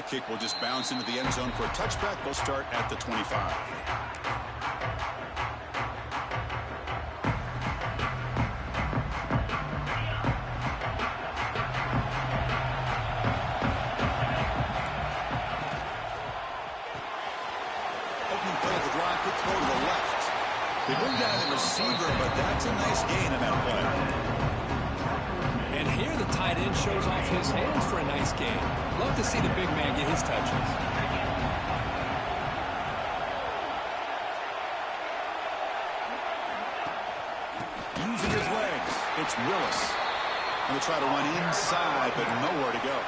that kick will just bounce into the end zone for a touchback. They'll start at the 25. They bring down the receiver, but that's a nice gain in that play. And here the tight end shows off his hands for a nice gain. Love to see the big man get his touches. Using his legs, it's Willis. Going to try to run inside, but nowhere to go.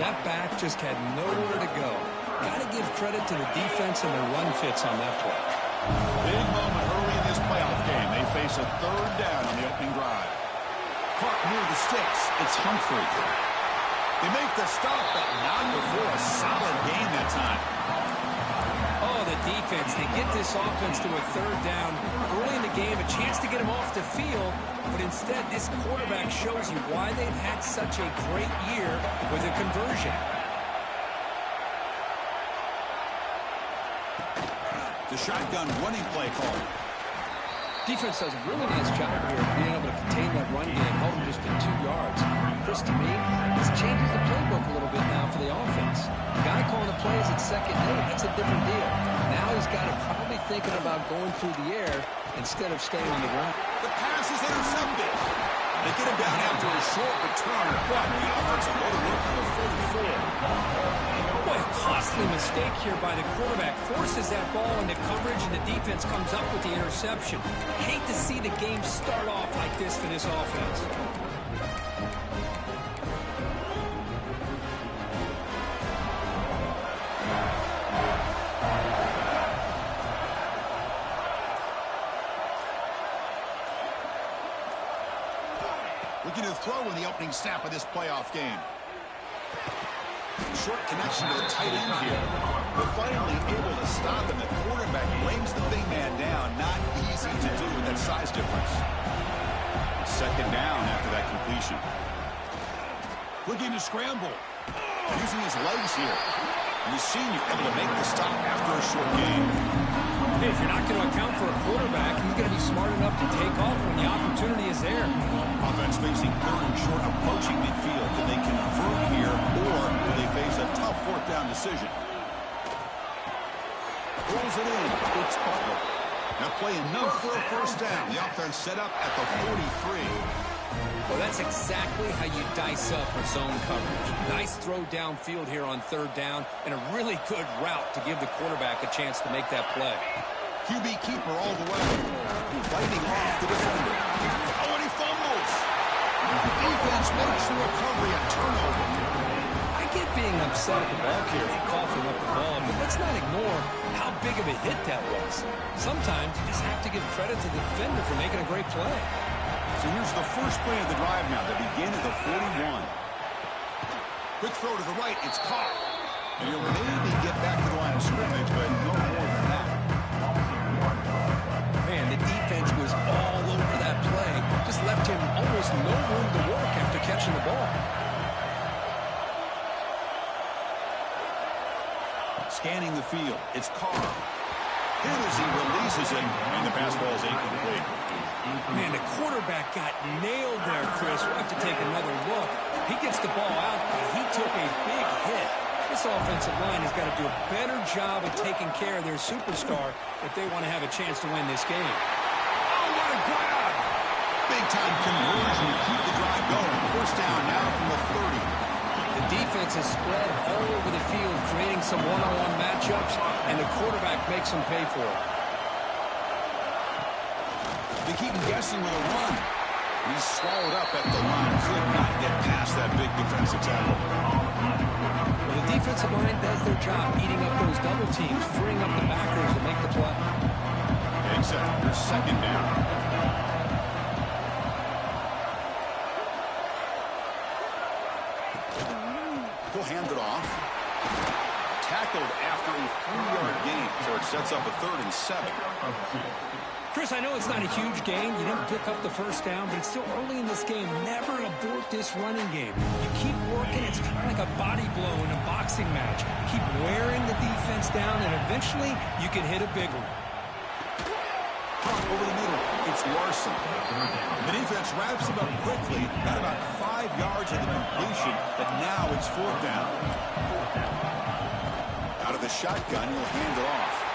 That back just had nowhere to go. Got to give credit to the defense and their run fits on that play. Big moment early in this playoff game. They face a third down on the opening drive. Caught near the sticks. It's Humphrey. They make the stop, but not before a solid gain that time. Oh, the defense. They get this offense to a third down early in the game, a chance to get him off the field, but instead this quarterback shows you why they've had such a great year with a conversion. The shotgun running play call. Defense does a really nice job here of being able to contain that run game, hold him just at 2 yards. Chris, to me, this changes the playbook a little bit now for the offense. The guy calling the plays at 2nd and 8, that's a different deal. Now he's got him probably thinking about going through the air instead of staying on the ground. The pass is intercepted. They get him down after a short return, but the offensive load work for the 44. Boy, a costly mistake here by the quarterback. Forces that ball into coverage, and the defense comes up with the interception. Hate to see the game start off like this for this offense. Looking to throw in the opening snap of this playoff game. Short connection to the tight end here. But finally able to stop him. The quarterback brings the big man down. Not easy to do with that size difference. 2nd down after that completion. Looking to scramble. Using his legs here. And the senior able to make the stop after a short game. Hey, if you're not going to account for a quarterback, he's going to be smart enough to take off when the opportunity is there. Offense facing 3rd and short, approaching midfield. Can they convert here, or will they face a tough 4th down decision? Rolls it in. It's Butler. Now play enough for a 1st down. The offense set up at the 43. Well, that's exactly how you dice up a zone coverage. Nice throw downfield here on 3rd down, and a really good route to give the quarterback a chance to make that play. QB keeper all the way. Fighting off the defender. Oh, and he fumbles. Defense makes the recovery, a turnover. I get being upset at the ball carrier for coughing up the ball, but let's not ignore how big of a hit that was. Sometimes you just have to give credit to the defender for making a great play. So here's the first play of the drive now. They begin at the 41. Quick throw to the right. It's caught. And he'll maybe get back to the line of scrimmage, but no more than that. Man, the defense was all over that play. Just left him almost no room to work after catching the ball. Scanning the field. It's Carr. Here as he releases it, and the pass ball is incomplete. Man, the quarterback got nailed there, Chris. We'll have to take another look. He gets the ball out, but he took a big hit. This offensive line has got to do a better job of taking care of their superstar if they want to have a chance to win this game. Oh, what a grab! Big-time conversion to keep the drive going. 1st down now from the 30. The defense is spread all over the field, creating some one-on-one matchups, and the quarterback makes them pay for it. They keep him guessing with a run. He's swallowed up at the line. Could not get past that big defensive tackle. Well, the defensive line does their job eating up those double teams, freeing up the backers to make the play. Except for 2nd down. He'll hand it off. Tackled after a 3-yard gain, so it sets up a 3rd and 7. Chris, I know it's not a huge gain. You didn't pick up the first down, but it's still early in this game. Never abort this running game. You keep working. It's kind of like a body blow in a boxing match. Keep wearing the defense down, and eventually you can hit a big one. Over the middle, it's Larson. The defense wraps him up quickly. Got about 5 yards of the completion, but now it's 4th down. Out of the shotgun, he'll hand it off.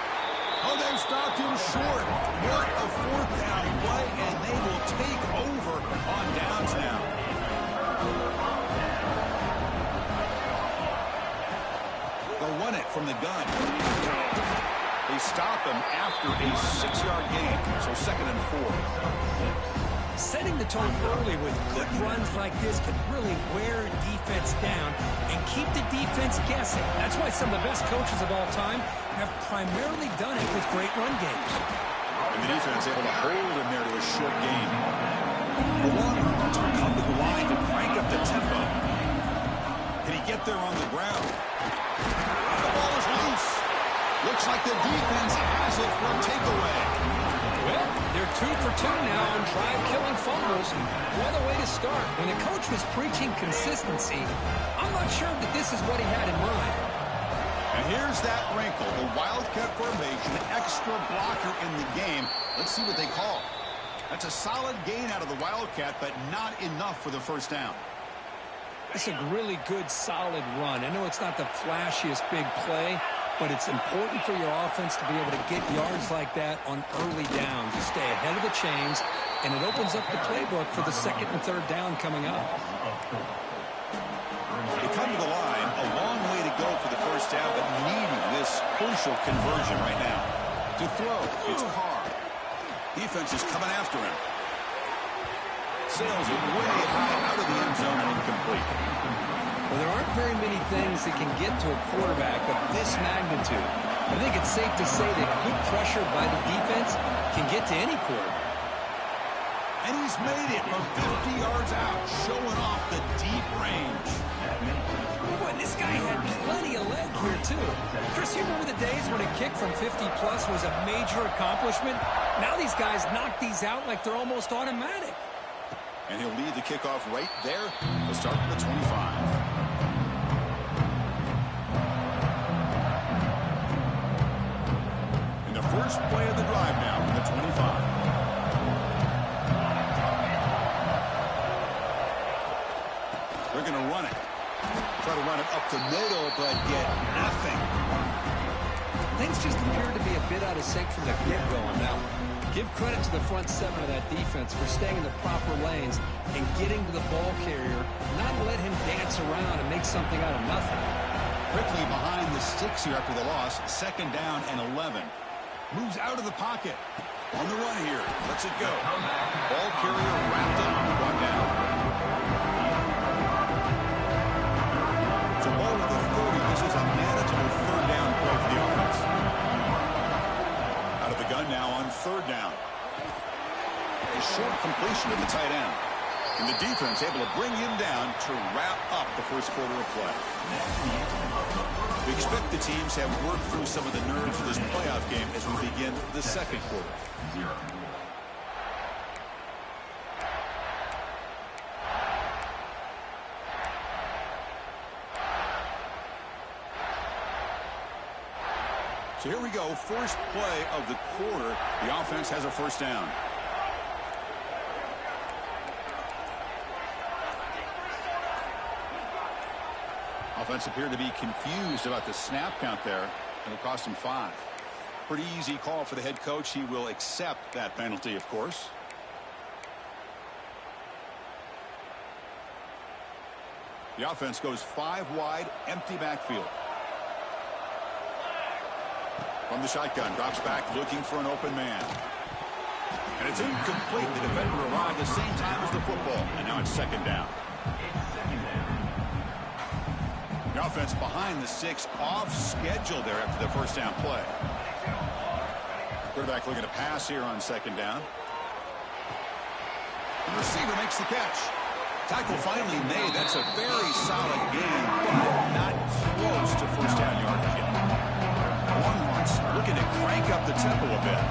Oh, they've stopped him short. What a 4th down play, and they will take over on downs now. They'll run it from the gun. They stop him after a 6-yard gain, so 2nd and 4. Setting the tone early with good runs like this can really wear a defense down and keep the defense guessing. That's why some of the best coaches of all time have primarily done it with great run games. And the defense able to hold him there to a short gain. The Longhorns will come to the line to crank up the tempo. Can he get there on the ground? The ball is loose. Looks like the defense has it for a takeaway. Well, they're 2 for 2 now on drive-killing fumbles. What a way to start. When the coach was preaching consistency, I'm not sure that this is what he had in mind. And here's that wrinkle, the Wildcat formation, extra blocker in the game. Let's see what they call. That's a solid gain out of the Wildcat, but not enough for the first down. It's a really good, solid run. I know it's not the flashiest big play, but it's important for your offense to be able to get yards like that on early down to stay ahead of the chains, and it opens up the playbook for the 2nd and 3rd down coming up. They come to the line, a long way to go for the first down, but needing this crucial conversion right now. To throw, it's Carr. Defense is coming after him. Sails it way high out of the end zone and incomplete. Well, there aren't very many things that can get to a quarterback of this magnitude. I think it's safe to say that good pressure by the defense can get to any quarterback. And he's made it from 50 yards out, showing off the deep range. Boy, this guy had plenty of leg here, too. Chris, you remember the days when a kick from 50-plus was a major accomplishment? Now these guys knock these out like they're almost automatic. And he'll lead the kickoff right there. He'll start from the 25. First play of the drive now from the 25. They're going to run it. Try to run it up the middle, but get nothing. Things just appear to be a bit out of sync from the get-go. Now, give credit to the front 7 of that defense for staying in the proper lanes and getting to the ball carrier, not let him dance around and make something out of nothing. Quickly behind the sticks here after the loss, 2nd down and 11. Moves out of the pocket. On the run here. Lets it go. Ball carrier wrapped up. Brought down. So ball with the 30. This is a manageable 3rd down play for the offense. Out of the gun now on 3rd down. A short completion to the tight end. And the defense able to bring him down to wrap up the first quarter of play. We expect the teams have worked through some of the nerves of this playoff game as we begin the 2nd quarter. So here we go, first play of the quarter. The offense has a first down. Offense appeared to be confused about the snap count there. It'll cost him 5. Pretty easy call for the head coach. He will accept that penalty, of course. The offense goes 5 wide, empty backfield. From the shotgun, drops back looking for an open man. And it's incomplete. The defender arrived the same time as the football. And now it's 2nd down. The offense behind the 6, off schedule there after the first down play. Quarterback looking to pass here on 2nd down. The receiver makes the catch. Tackle finally made. That's a very solid gain, but not close to first down yardage yet. Longhorns looking to crank up the tempo a bit.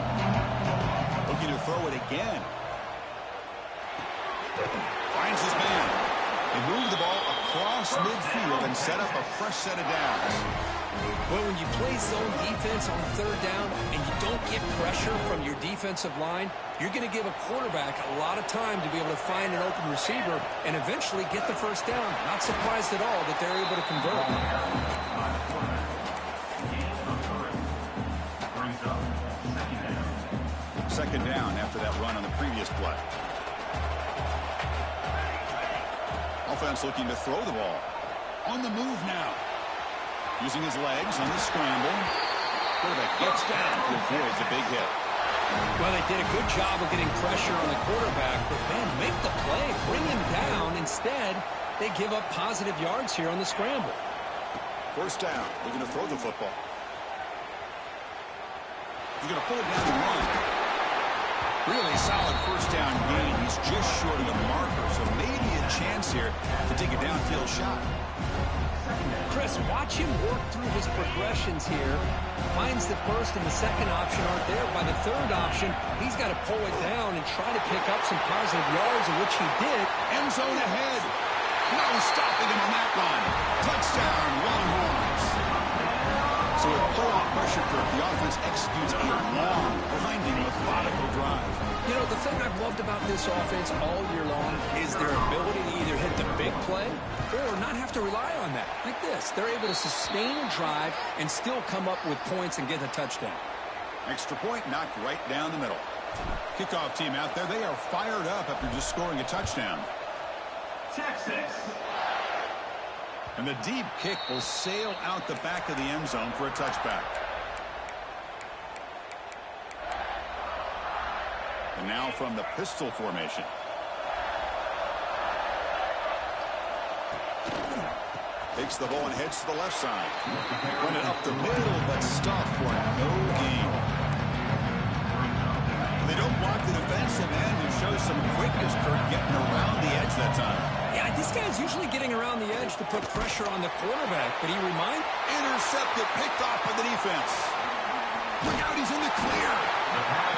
Looking it again. Finds his man. They move the ball across midfield and set up a fresh set of downs. Well, when you play zone defense on third down and you don't get pressure from your defensive line, you're going to give a quarterback a lot of time to be able to find an open receiver and eventually get the first down. Not surprised at all that they're able to convert. Second down after that run on the previous play. Offense looking to throw the ball. On the move now. Using his legs on the scramble. Quarterback gets down to avoid the big hit. Well, they did a good job of getting pressure on the quarterback, but man, make the play, bring him down. Instead, they give up positive yards here on the scramble. First down, looking to throw the football. He's going to pull it down and run. Really solid first down gain. He's just short of the marker, so maybe a chance here to take a downfield shot. Chris, watch him work through his progressions here. Finds the first and the second option aren't there. By the third option, he's got to pull it down and try to pick up some positive yards, in which he did. End zone ahead. No stopping him on that one. Touchdown, Longhorns. So with pull-off pressure curve, the offense executes a long, grinding, methodical drive. You know, the thing I've loved about this offense all year long is their ability to either hit the big play or not have to rely on that. Like this. They're able to sustain a drive and still come up with points and get a touchdown. Extra point knocked right down the middle. Kickoff team out there. They are fired up after just scoring a touchdown. Texas. And the deep kick will sail out the back of the end zone for a touchback. And now from the pistol formation. Takes the ball and heads to the left side. Run it up the middle, but stuffed for no gain. They don't block the defensive end, who shows some quickness for getting around the edge that time. Yeah, this guy's usually getting around the edge to put pressure on the quarterback, but he intercepted, picked off by the defense. Look out, he's in the clear.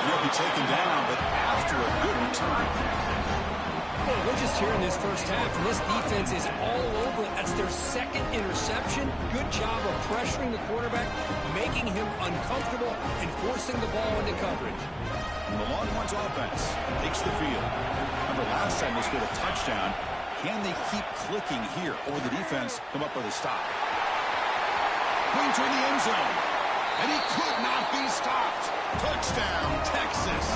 He'll be taken down, but after a good return. Well, we're just here in this first half, and this defense is all over it. That's their second interception. Good job of pressuring the quarterback, making him uncomfortable, and forcing the ball into coverage. And the Longhorns offense takes the field. Remember, last time they scored a touchdown. Can they keep clicking here, or will the defense come up with a stop? Going toward the end zone, and he could not be stopped. Touchdown, Texas.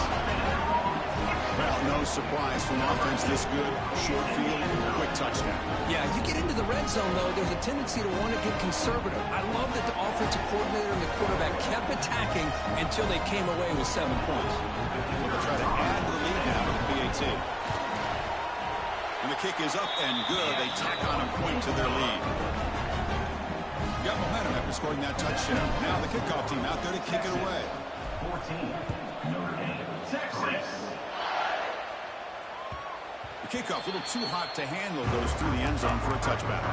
Well, no surprise from offense this good. Short field, quick touchdown. Yeah, you get into the red zone, though, there's a tendency to want to get conservative. I love that the offensive coordinator and the quarterback kept attacking until they came away with 7 points. They'll try to add to the lead now with the PAT. And the kick is up and good. They tack on a point to their lead. Got momentum after scoring that touchdown. Now the kickoff team out there to kick it away. 14, Notre Dame, Texas. The kickoff, a little too hot to handle, goes through the end zone for a touchback.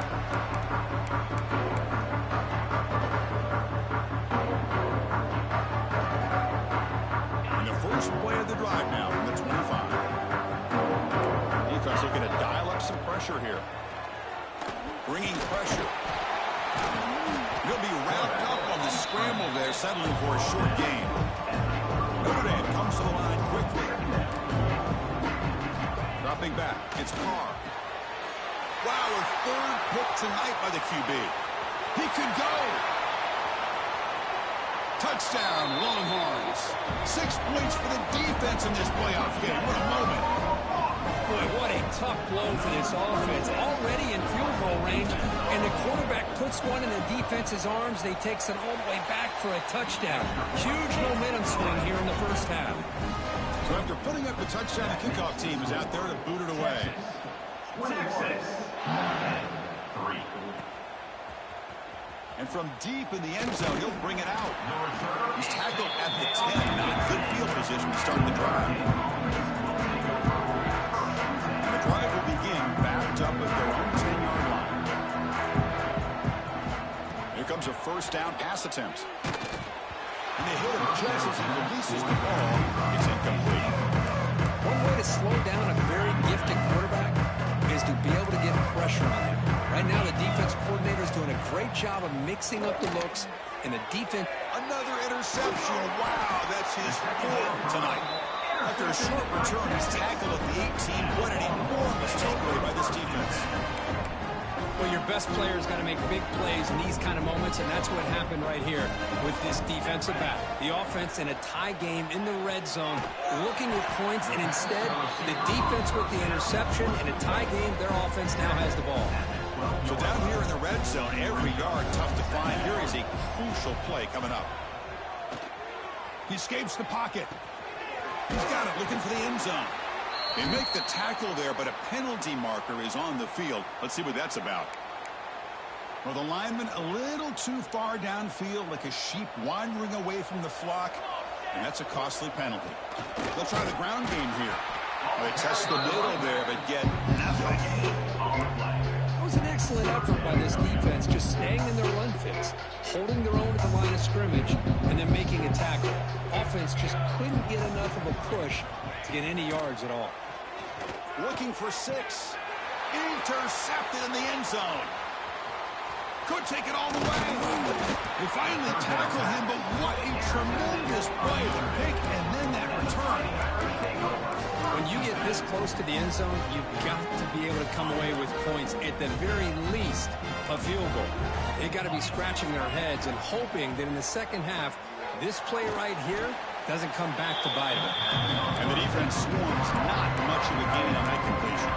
And the first play of the drive now from the 25. Defense looking to dial up some pressure here. Bringing pressure. He'll be wrapped up on the scramble there, settling for a short gain. Notre Dame comes to the line quickly. Dropping back, it's Carr. Wow, a third pick tonight by the QB. He could go. Touchdown, Longhorns. 6 points for the defense in this playoff game. What a moment. Boy, what a tough blow for this offense. Already in field goal range, and the quarterback puts one in the defense's arms. They takes it all the way back for a touchdown. Huge momentum swing here in the first half. So after putting up the touchdown, the kickoff team is out there to boot it away. Texas, 3. And from deep in the end zone, he'll bring it out. He's tackled at the 10. Not good field position to start the drive. The drive will begin backed up at their own 10-yard line. Here comes a first down pass attempt. And they hit him just as he releases the ball. It's incomplete. great job of mixing up the looks and the defense. Another interception. Wow, that's his fourth tonight. After a short return, he's tackled at the 18. What an enormous takeaway by this defense. Well, your best player's got to make big plays in these kind of moments, and that's what happened right here with this defensive back. The offense in a tie game in the red zone, looking at points, and instead, the defense with the interception. In a tie game, their offense now has the ball. So down here in the red zone, every yard tough to find. Here is a crucial play coming up. He escapes the pocket. He's got it, looking for the end zone. They make the tackle there, but a penalty marker is on the field. Let's see what that's about. Well, the lineman a little too far downfield, like a sheep wandering away from the flock, and that's a costly penalty. They'll try the ground game here. They test the middle there, but get nothing. It was an excellent effort by this defense, just staying in their run fits, holding their own at the line of scrimmage, and then making a tackle. Offense just couldn't get enough of a push to get any yards at all. Looking for 6. Intercepted in the end zone. Could take it all the way. They finally tackle him, but what a tremendous play. The pick and then that return. When you get this close to the end zone, you've got to be able to come away with points, at the very least, a field goal. They've got to be scratching their heads and hoping that in the second half, this play right here doesn't come back to bite them. And the defense swarms not much of a gain on that completion.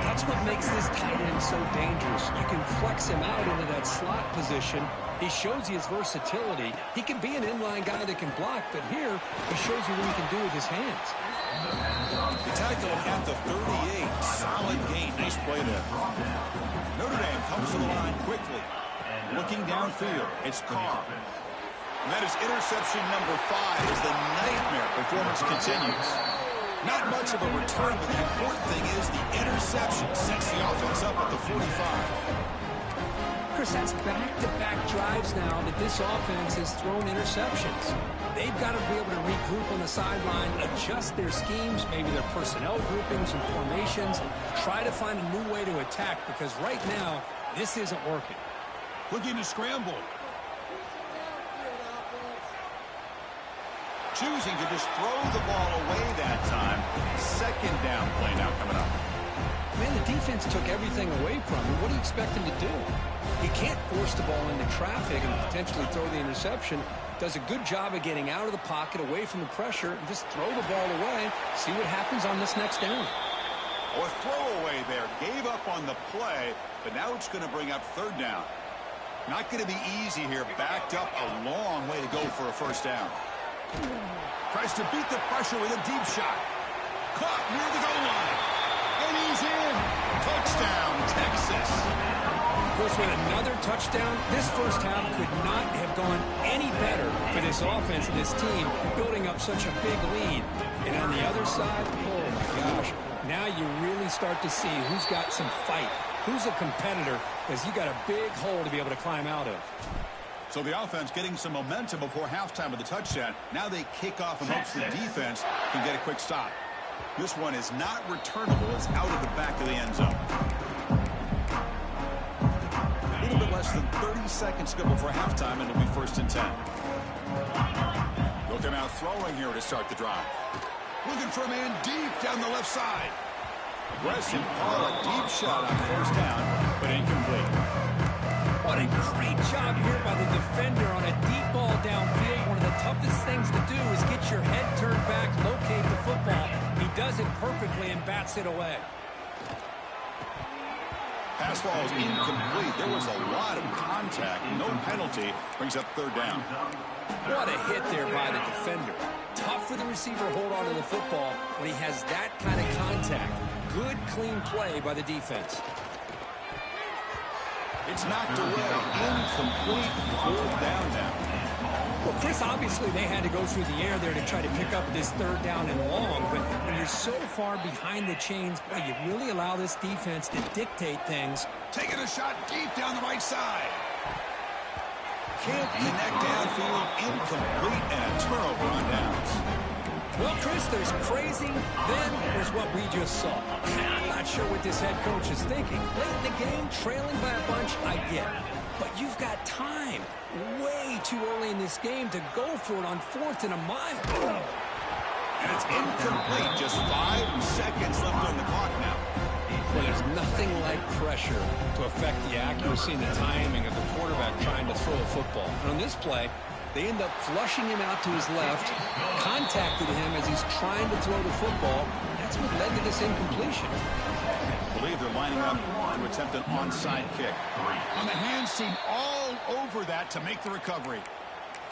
That's what makes this tight end so dangerous. You can flex him out into that slot position. He shows you his versatility. He can be an inline guy that can block, but here he shows you what he can do with his hands. The tackle at the 38. Solid gain. Nice play there. Notre Dame comes to the line quickly. Looking downfield. It's Carr. And that is interception number 5 as the nightmare performance continues. Not much of a return, but the important thing is the interception sets the offense up at the 45. Chris, that's back-to-back drives now that this offense has thrown interceptions. They've got to be able to regroup on the sideline, adjust their schemes, maybe their personnel groupings and formations, try to find a new way to attack, because right now, this isn't working. Looking to scramble. Choosing to just throw the ball away that time. Second down play now coming up. Man, the defense took everything away from him. What do you expect him to do? He can't force the ball into traffic and potentially throw the interception. Does a good job of getting out of the pocket, away from the pressure, and just throw the ball away. See what happens on this next down. Or throwaway there. Gave up on the play, but now it's going to bring up third down. Not going to be easy here. Backed up a long way to go for a first down. Tries to beat the pressure with a deep shot. Caught near the goal line. And he's in. Touchdown, Texas. Goes with another touchdown. This first half could not have gone any better for this offense and this team, building up such a big lead. And on the other side, oh my gosh, now you really start to see who's got some fight, who's a competitor, because you got a big hole to be able to climb out of. So the offense getting some momentum before halftime with the touchdown. Now they kick off in hopes the defense can get a quick stop. This one is not returnable. It's out of the back of the end zone. A little bit less than 30 seconds to go before halftime, and it'll be 1st and 10. Looking out throwing here to start the drive. Looking for a man deep down the left side. Aggressive call, a deep shot on 1st down, but incomplete. What a great job here by the defender on a deep ball downfield. One of the toughest things to do is get your head turned back, locate the football. He does it perfectly and bats it away. Pass ball is incomplete. There was a lot of contact. No penalty. Brings up 3rd down. What a hit there by the defender. Tough for the receiver to hold on to the football when he has that kind of contact. Good, clean play by the defense. It's knocked away. Incomplete. 4th down now. Well, Chris, obviously they had to go through the air there to try to pick up this 3rd down and long, but when you're so far behind the chains, boy, you really allow this defense to dictate things. Taking a shot deep down the right side. Can't connect downfield. Incomplete, and a turnover on downs. Well, Chris, there's crazy, then there's what we just saw. I'm not sure what this head coach is thinking. Late in the game, trailing by a bunch, I get it. But you've got time, way too early in this game, to go for it on 4th and a mile. And it's incomplete. Just 5 seconds left on the clock now. Well, there's nothing like pressure to affect the accuracy and the timing of the quarterback trying to throw a football. And on this play, they end up flushing him out to his left, contacted him as he's trying to throw the football. That's what led to this incompletion. I believe they're lining up to attempt an onside kick. And the hands seem all over that to make the recovery.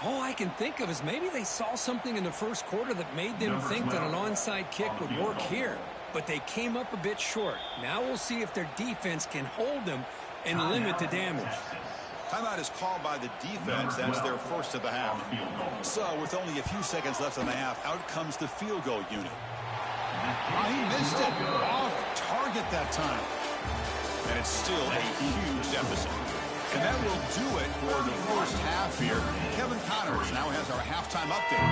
All I can think of is maybe they saw something in the first quarter that made them think that an onside kick would work here. But they came up a bit short. Now we'll see if their defense can hold them and limit the damage. Timeout is called by the defense. That's their first of the half. So with only a few seconds left in the half, out comes the field goal unit. He missed it. Off target that time. And it's still a huge deficit. And that will do it for the first half here. Kevin Connors now has our halftime update.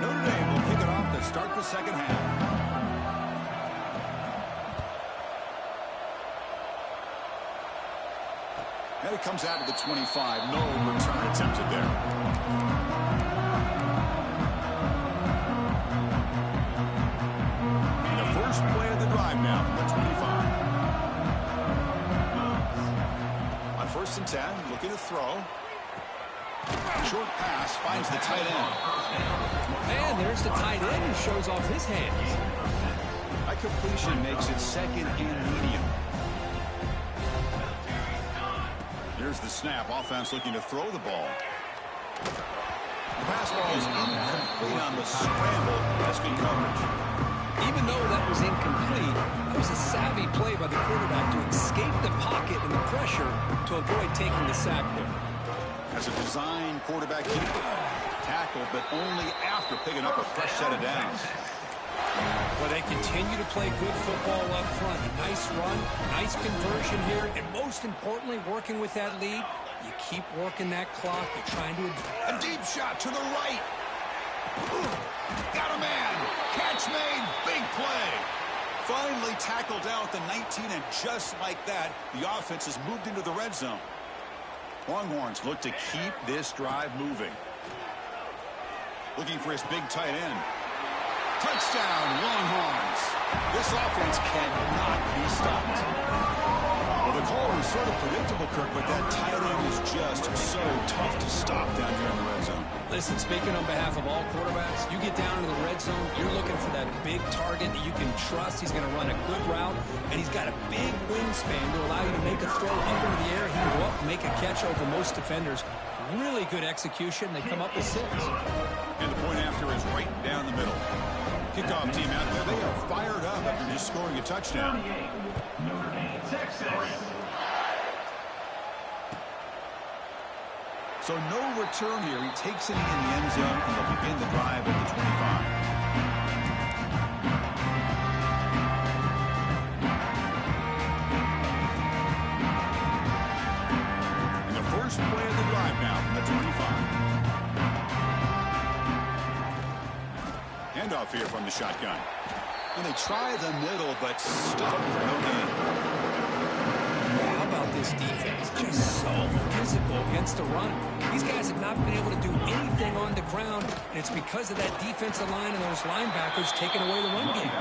Notre Dame will kick it off to start the second half. And it comes out to the 25. No return attempted there. Play of the drive now from the 25. On 1st and 10, looking to throw. Short pass finds the tight end. And there's the tight end who shows off his hands. That completion makes it 2nd and medium. Here's the snap. Offense looking to throw the ball. The pass ball is incomplete on the scramble. That's good coverage. Even though that was incomplete, that was a savvy play by the quarterback to escape the pocket and the pressure to avoid taking the sack there. As a design quarterback keeper, tackle, but only after picking up a fresh set of downs. Well, they continue to play good football up front. A nice run, nice conversion here, and most importantly, working with that lead, you keep working that clock. You're trying to... A deep shot to the right. Got a man. Catch made. Big play. Finally tackled out the 19, and just like that, the offense has moved into the red zone. Longhorns look to keep this drive moving. Looking for his big tight end. Touchdown, Longhorns. This offense cannot be stopped. Well, the call was sort of predictable, Kirk, but that tight end is just so tough to stop down here in the red zone. Listen, speaking on behalf of all quarterbacks, you get down into the red zone, you're looking for that big target that you can trust. He's going to run a good route, and he's got a big wingspan to allow you to make a throw up into the air. He can go up and make a catch over most defenders. Really good execution. They come up with 6. And the point after is right down the middle. Kickoff team out there, they are fired up after just scoring a touchdown. So no return here. He takes it in the end zone, and they'll begin the drive at the 25. And the first play of the drive now from the 25. Handoff here from the shotgun. And they try the middle, but stuck for no gain. How about this defense? Just so physical against the run. These guys have not been able to do anything on the ground, and it's because of that defensive line and those linebackers taking away the run game.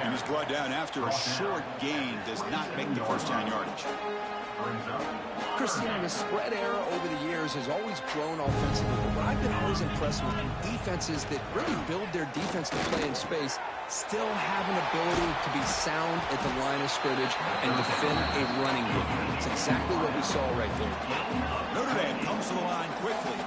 And he's brought down after a short gain, does not make the first down yardage. Chris, the spread era over the years has always grown offensively, but what I've been always impressed with defenses that really build their defense to play in space still have an ability to be sound at the line of scrimmage and defend a running game. It's exactly what we saw right there. Notre Dame comes to the line quickly.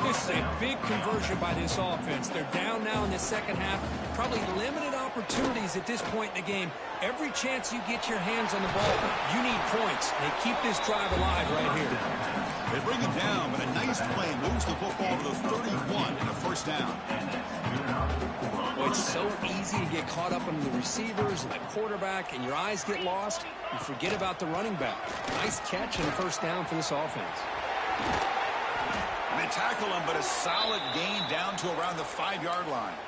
This is a big conversion by this offense. They're down now in the second half. Probably limited opportunities at this point in the game. Every chance you get your hands on the ball, you need points. They keep this drive alive right here. They bring it down, but a nice Raised play moves the football to the 31 and a first down. Well, it's so easy to get caught up in the receivers and the quarterback, and your eyes get lost. You forget about the running back. Nice catch and a first down for this offense. And they tackle him, but a solid gain down to around the 5-yard line.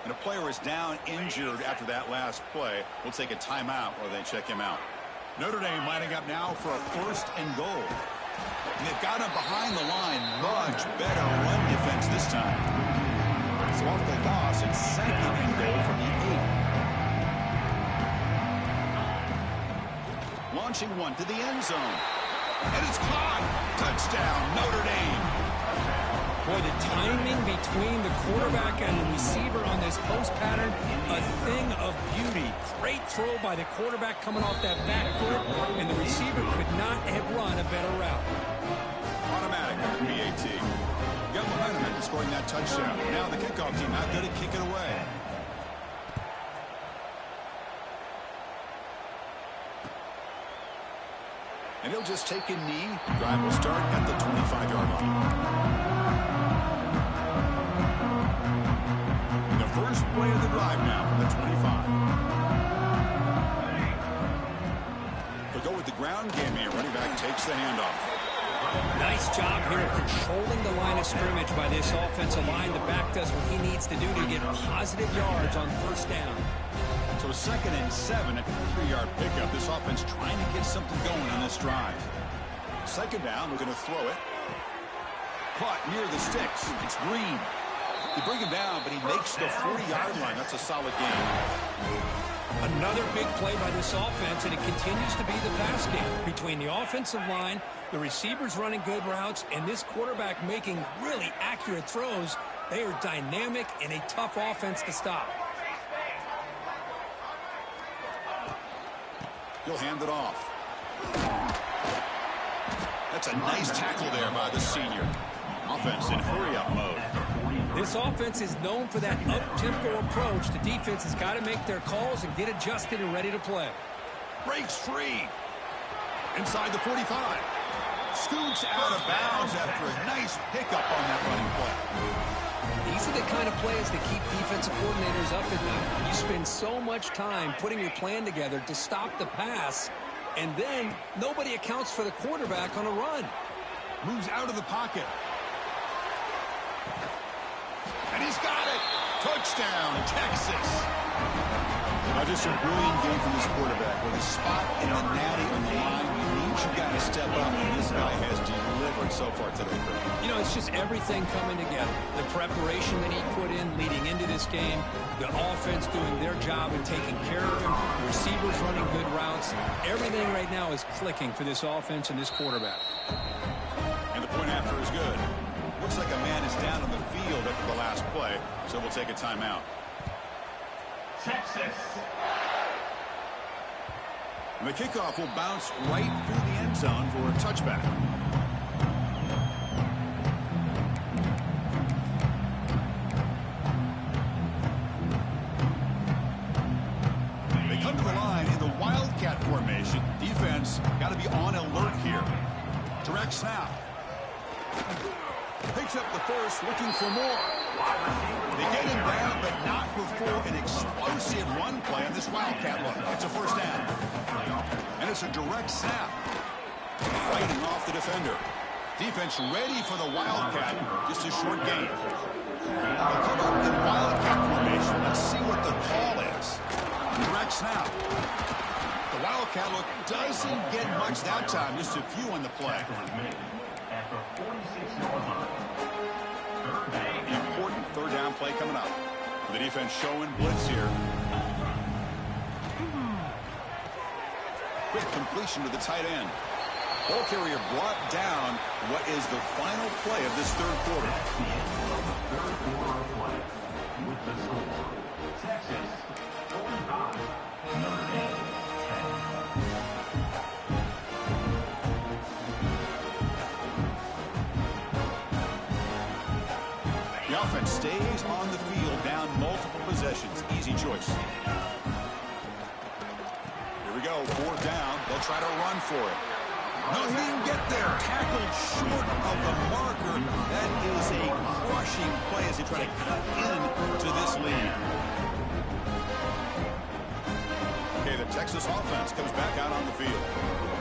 And a player is down injured after that last play. We'll take a timeout while they check him out. Notre Dame lining up now for a first and goal. And they've got him behind the line. Much better run defense this time. So off the loss, it's second and goal from the 8. Launching one to the end zone. And it's caught. Touchdown, Notre Dame. Boy, the timing between the quarterback and the receiver on this post pattern, a thing of beauty. Great throw by the quarterback coming off that back foot, and the receiver could not have run a better route. Automatic PAT. Got momentum after scoring that touchdown. Now the kickoff team not good at kicking away. And he'll just take a knee. Drive will start at the 25-yard line. First play of the drive now from the 25. They'll go with the ground game here. Running back takes the handoff. Nice job here of controlling the line of scrimmage by this offensive line. The back does what he needs to do to get positive yards on first down. So second and 7 at the 3-yard pickup. This offense trying to get something going on this drive. Second down, we're going to throw it. Caught near the sticks. It's Green. They bring him down, but he makes the 40-yard line. That's a solid game. Another big play by this offense, and it continues to be the pass game between the offensive line, the receivers running good routes, and this quarterback making really accurate throws. They are dynamic and a tough offense to stop. He'll hand it off. That's a nice tackle there by the senior. Offense in hurry-up mode. This offense is known for that up-tempo approach. The defense has got to make their calls and get adjusted and ready to play. Breaks free. Inside the 45. Scoots out of bounds after a nice pickup on that running play. These are the kind of plays that keep defensive coordinators up at night. You spend so much time putting your plan together to stop the pass, and then nobody accounts for the quarterback on a run. Moves out of the pocket. And he's got it. Touchdown, Texas. Now just a brilliant game from this quarterback with a spot in the natty on the line. You need you got to step up, and this guy has delivered so far today. You know, it's just everything coming together. The preparation that he put in leading into this game, the offense doing their job and taking care of him, receivers running good routes. Everything right now is clicking for this offense and this quarterback. And the point after is good. Looks like a man is down on the field after the last play, so we'll take a timeout. Texas. And the kickoff will bounce right through the end zone for a touchback. They come to the line in the Wildcat formation. Defense got to be on alert here. Direct snap. Picks up the first, looking for more. They get him down, but not before an explosive run play on this Wildcat look. It's a first down. And it's a direct snap. Fighting off the defender. Defense ready for the Wildcat. Just a short gain. They'll come up in Wildcat formation. Let's see what the call is. Direct snap. The Wildcat look doesn't get much that time. Just a few on the play. Important third down play coming up. The defense showing blitz here. Quick completion to the tight end. Ball carrier brought down. What is the final play of this third quarter? Third quarter play with the score. Texas 45, Notre Dame 10. The offense stays on the field, down multiple possessions. Easy choice. Here we go, fourth down. They'll try to run for it. No, he didn't get there. Tackled short of the mark. pressure. That is a crushing play as they try to cut into this lead. Okay, the Texas offense comes back out on the field.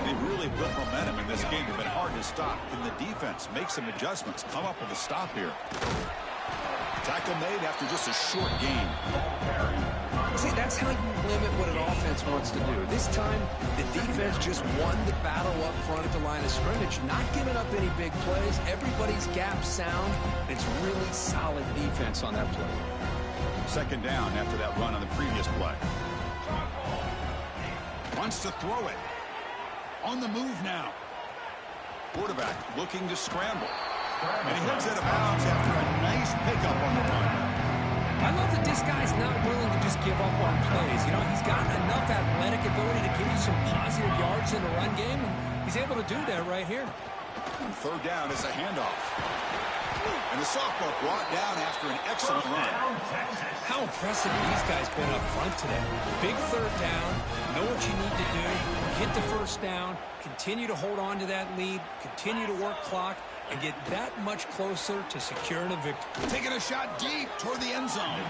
They've really built momentum in this game. It's been hard to stop. Can the defense make some adjustments, come up with a stop here? Tackle made after just a short gain. See, that's how you limit what an offense wants to do. This time, the defense just won the battle up front at the line of scrimmage, not giving up any big plays. Everybody's gap sound. It's really solid defense on that play. Second down after that run on the previous play. Wants to throw it. On the move now. Quarterback looking to scramble. And he heads out of bounds after a nice pickup on the run. I love that this guy's not willing to just give up on plays. You know, he's got enough athletic ability to give you some positive yards in the run game, and he's able to do that right here. And third down is a handoff. And the sophomore brought down after an excellent run. How impressive have these guys been up front today. Big third down, know what you need to do, get the first down, continue to hold on to that lead, continue to work clock, and get that much closer to securing a victory. Taking a shot deep toward the end zone.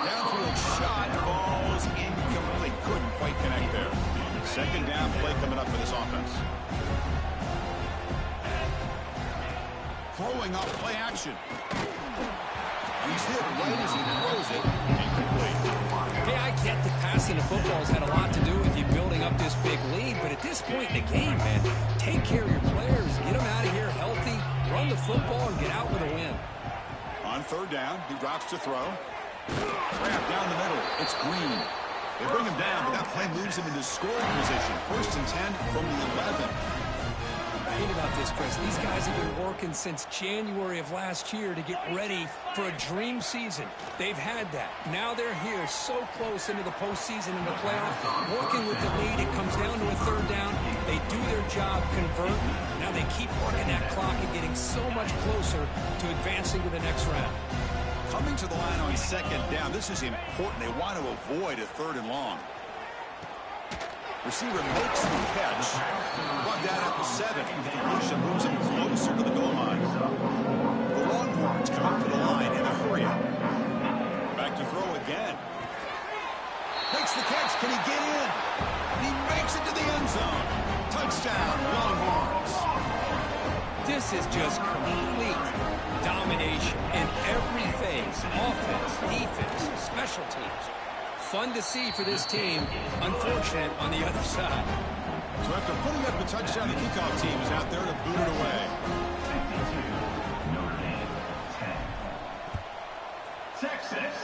Downfield shot falls incomplete. Couldn't quite connect there. Second down play coming up for this offense. Throwing up play action. He's hit right as he throws it. Incomplete. Hey, I get that passing the football has had a lot to do with you building up this big lead, but at this point in the game, man, take care of your players, get them out of here healthy, run the football, and get out with a win. On third down, he drops to throw. Grab down the middle. It's Green. They bring him down, but that play moves him into scoring position. First and 10 from the 11. Think about this, Chris. These guys have been working since January of last year to get ready for a dream season. They've had that. Now they're here so close into the postseason and the playoff, working with the lead. It comes down to a third down. They do their job, convert. Now they keep working that clock and getting so much closer to advancing to the next round. Coming to the line on second down, this is important. They want to avoid a third and long. Receiver makes the catch. Brought down at the 7. The completion moves him closer to the goal line. The Longhorns come up to the line in a hurry-up. Back to throw again. Makes the catch. Can he get in? He makes it to the end zone. Touchdown, Longhorns. This is just complete domination in every phase. Offense, defense, special teams. Fun to see for this team. Unfortunate on the other side. So after putting up the touchdown, the kickoff team is out there to boot it away. Notre Dame 10. Texas.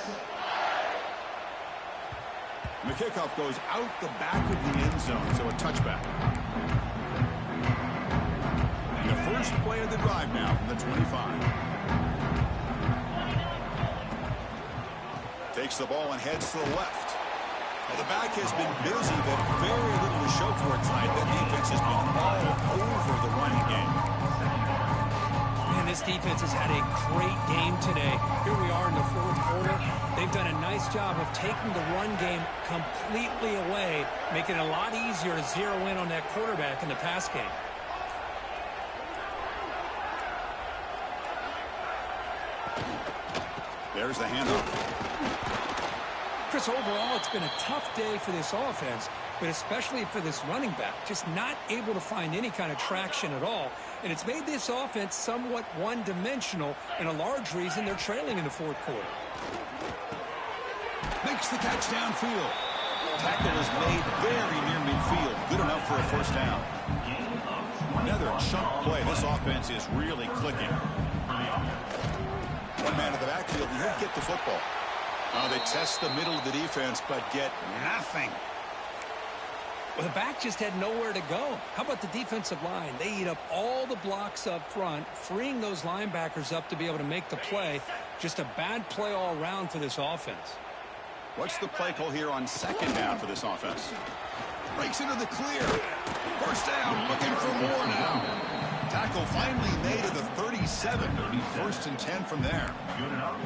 And the kickoff goes out the back of the end zone, so a touchback. And the first play of the drive now from the 25. Takes the ball and heads to the left. Well, the back has been busy, but very little to show for it tonight. That defense has been all over the running game. Man, this defense has had a great game today. Here we are in the fourth quarter. They've done a nice job of taking the run game completely away, making it a lot easier to zero in on that quarterback in the pass game. There's the handoff. Chris, overall, it's been a tough day for this offense, but especially for this running back. Just not able to find any kind of traction at all. And it's made this offense somewhat one-dimensional, and a large reason they're trailing in the fourth quarter. Makes the catch downfield. Tackle is made very near midfield. Good enough for a first down. Another chunk play. This offense is really clicking. One man at the backfield, and he'll get the football. They test the middle of the defense, but get nothing. Well, the back just had nowhere to go. How about the defensive line? They eat up all the blocks up front, freeing those linebackers up to be able to make the play. Just a bad play all around for this offense. What's the play call here on second down for this offense? Breaks into the clear. First down, looking for more now. Tackle finally made at the 37. First and 10 from there.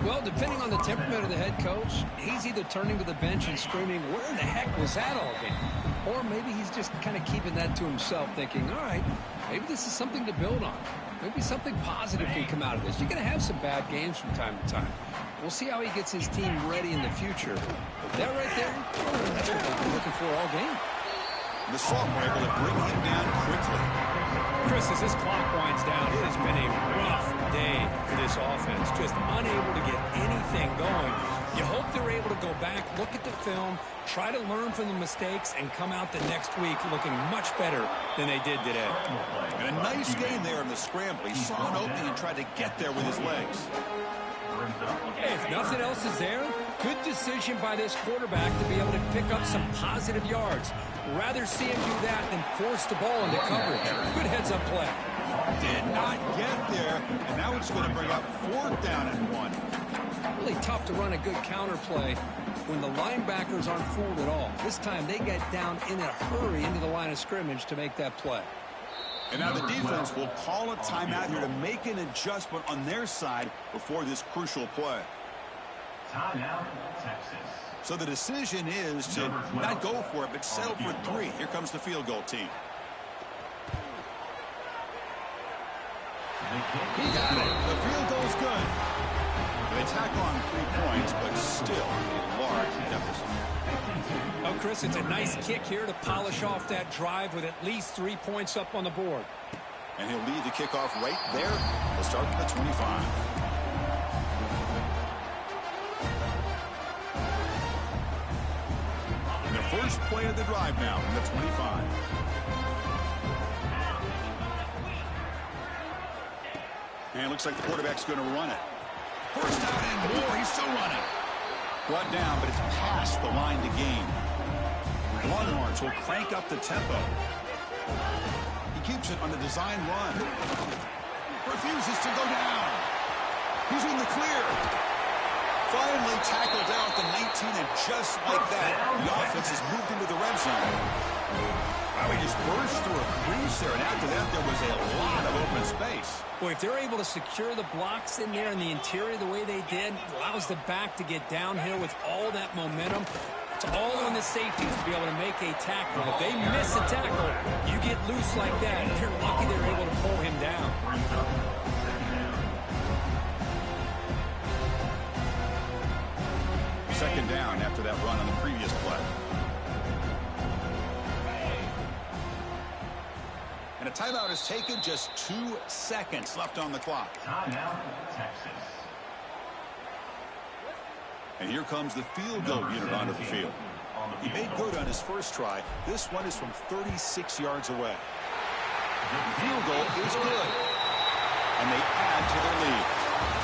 Well, depending on the temperament of the head coach, he's either turning to the bench and screaming, where the heck was that all game? Or maybe he's just kind of keeping that to himself, thinking, all right, maybe this is something to build on. Maybe something positive can come out of this. You're going to have some bad games from time to time. We'll see how he gets his team ready in the future. But that right there, that's what they've been looking for all game. The sophomore able to bring him down quickly. Chris, as this clock winds down, it has been a rough day for this offense. Just unable to get anything going. You hope they're able to go back, look at the film, try to learn from the mistakes, and come out the next week looking much better than they did today. And a nice game there in the scramble. He saw an opening and tried to get there with his legs. Hey, if nothing else is there, good decision by this quarterback to be able to pick up some positive yards. Rather see him do that than force the ball into coverage. Good heads-up play. Did not get there, and now it's going to bring up 4th down and 1. Really tough to run a good counter play when the linebackers aren't fooled at all. This time they get down in a hurry into the line of scrimmage to make that play. And now the defense will call a timeout here to make an adjustment on their side before this crucial play. Timeout, Texas. So the decision is to not go for it, but settle for 3. Here comes the field goal team. He got it. The field goal's good. They tack on 3 points, but still a large deficit. Oh, Chris, it's a nice kick here to polish off that drive with at least 3 points up on the board. And he'll lead the kickoff right there. We'll start from the 25. And the first play of the drive now from the 25. And it looks like the quarterback's going to run it. First down and more. He's still running. Brought down, but it's past the line to gain. Longhorns will crank up the tempo. He keeps it on the design run. Refuses to go down. He's in the clear. Finally tackled out the 19, and just like that, the offense has moved into the red zone. Wow, he just burst through a crease there, and after that, there was a lot of open space. Boy, if they're able to secure the blocks in there in the interior the way they did, allows the back to get downhill with all that momentum. It's all on the safeties to be able to make a tackle. If they miss a tackle, you get loose like that. If you're lucky, they're able to pull him down. Second down after that run on the previous play. And a timeout is taken, just 2 seconds left on the clock. Timeout, Texas. And here comes the field goal unit onto the field. He made good on his first try. This one is from 36 yards away. The field goal is good. And they add to their lead.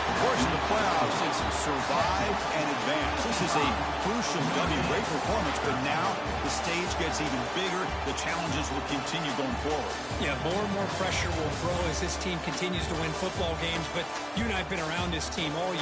Of course, in the playoffs, it's survive and advance. This is a crucial W. Great performance, but now the stage gets even bigger. The challenges will continue going forward. Yeah, more and more pressure will grow as this team continues to win football games. But you and I have been around this team all year.